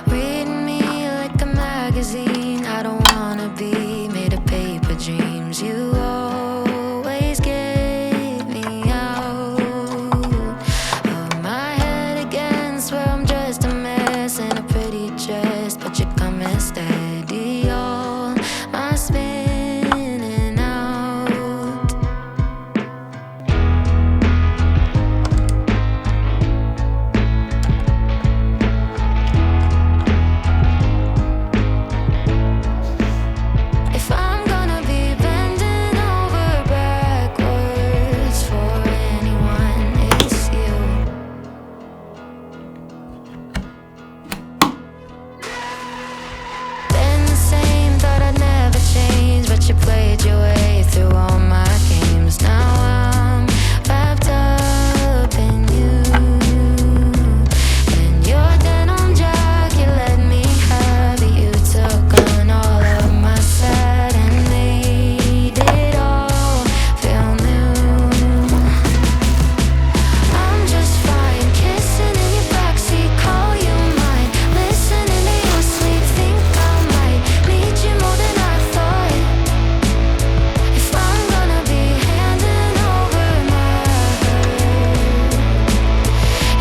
Read me like a magazine. I don't wanna be made of paper dreams. You always get me out of my head again. Swear I'm just a mess in a pretty dress, but you're coming steady. All my spinning out. If I'm gonna be bending over backwards for anyone, it's you. Been the same, thought I'd never change, but you played your way through all my games. Now I'm wrapped up in you, and your denim jacket let me have it. You took on all of my sad and made it all feel new. I'm just fine, kissing in your backseat, call you mine, listening to you sleep. Think I might need you more than I thought. If I'm gonna be handing over my hurt,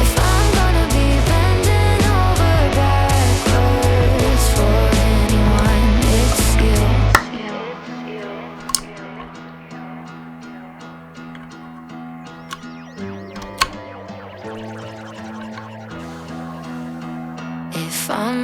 if I'm gonna be bending over backwards for anyone, it's you. If I'm